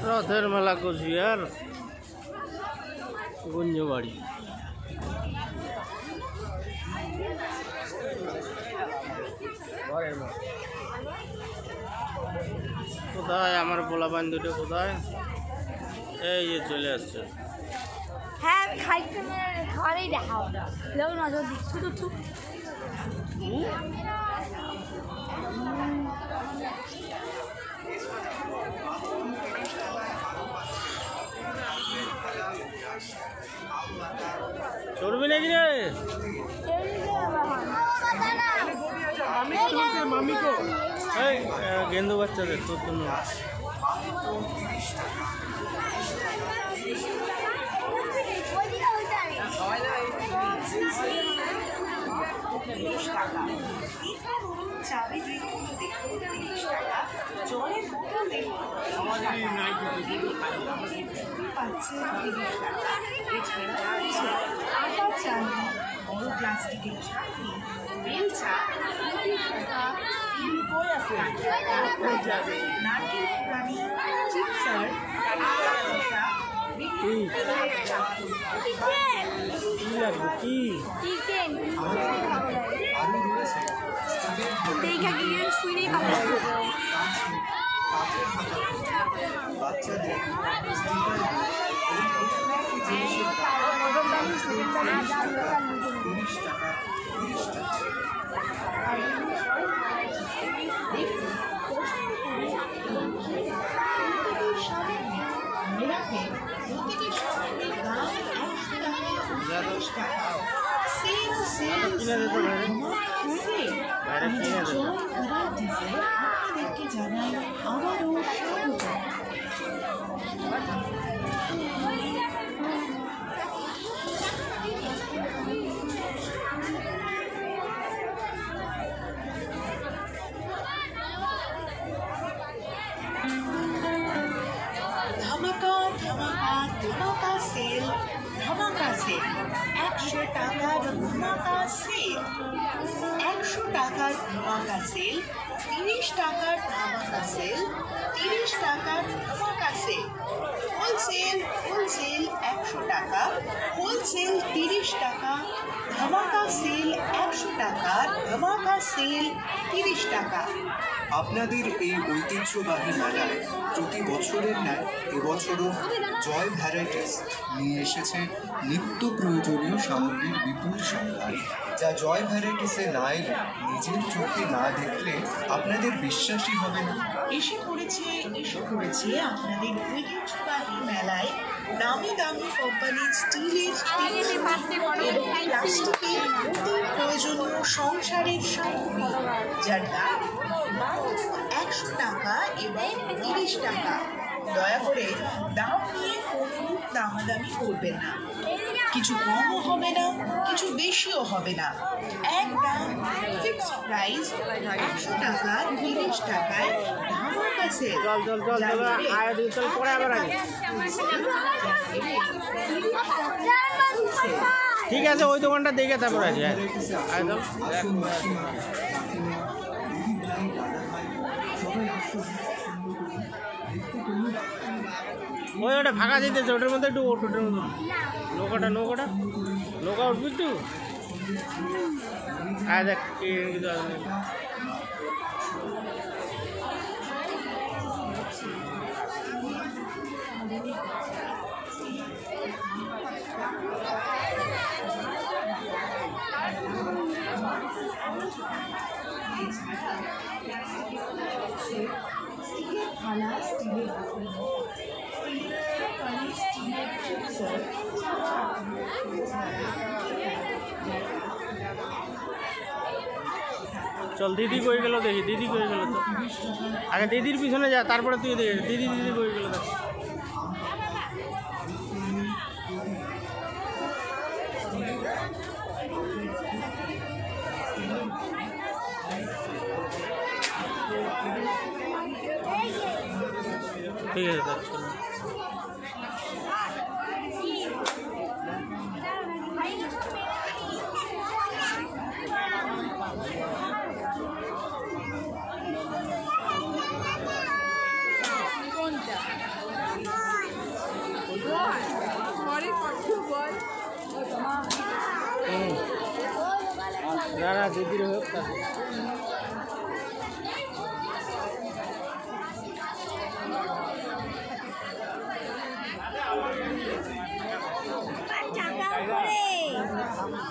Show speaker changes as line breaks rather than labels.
রথের মেলা কোচবিহার গুঞ্জবাড়ি। কোথায় আমার পোলাপান দুটো কোথায়? এই যে চলে আসছে।
হ্যাঁ খাইতে খাওয়ারেই দেখা ওটা লোক নজর দিচ্ছি তো
চড়বি নাকি রে? এই গেন্দু বাচ্চাদের তোর জন্য
প্লাস্টিকের বেল চা নারকেল পানি চিপসার জানাই আবারও স্বাগত। ধামাকা ধামাকা ধামাকা সেল, ধামাকা সেল, 100 টাকার ধামাকা সেল, 100 টাকার ধামাকা সেল, 30 টাকার ধামাকা সেল, 30 টাকার ধামাকা সেল, হোলসেল হোলসেল 100 টাকা, হোলসেল 30 টাকা, ধামাকা সেল 100 টাকা, ধামাকা সেল 30 টাকা।
আপনাদের এই ঐতিহ্যবাহী মেলায় প্রতি বছরের ন্যায় এবছরও জয় ভ্যারাইটিস নিয়ে এসেছে নিত্য প্রয়োজনীয় সামগ্রীর বিপুল সম্ভার, যা জয় ভ্যারাইটিসে না এলে নিজের চোখে না দেখলে আপনাদের বিশ্বাসই হবে না।
এসে পড়েছে আপনাদের ঐতিহ্যবাহী মেলায় নামি দামি কোম্পানির স্টিলের এবং প্লাস্টিকের অতি প্রয়োজনীয় সংসারের সামগ্রী, যার দাম 100 টাকা এবং 30 টাকা। দয়া করে দাম নিয়ে কোনো দামাদামি করবেন না, কিছু কমও হবে না, কিছু বেশিও হবে না, একদম ফিক্সড প্রাইস 100 টাকা 30 টাকায় ধামাকা সেল।
ঠিক আছে, ওই দোকানটা দেখে তারপর আছে একদম। ওই ওটা ফাঁকা দিতেছে, ওটার মধ্যে একটু ওটার মধ্যে নৌকা উঠবি একটু। আয় দেখ চল দিদি কই গেল দেখি, দিদি কই গেল তো আগে দিদির পিছনে যা, তারপরে তুই দেখি দিদি কই গেল দেখ। ঠিক আছে দেখ। না না দিদির হোক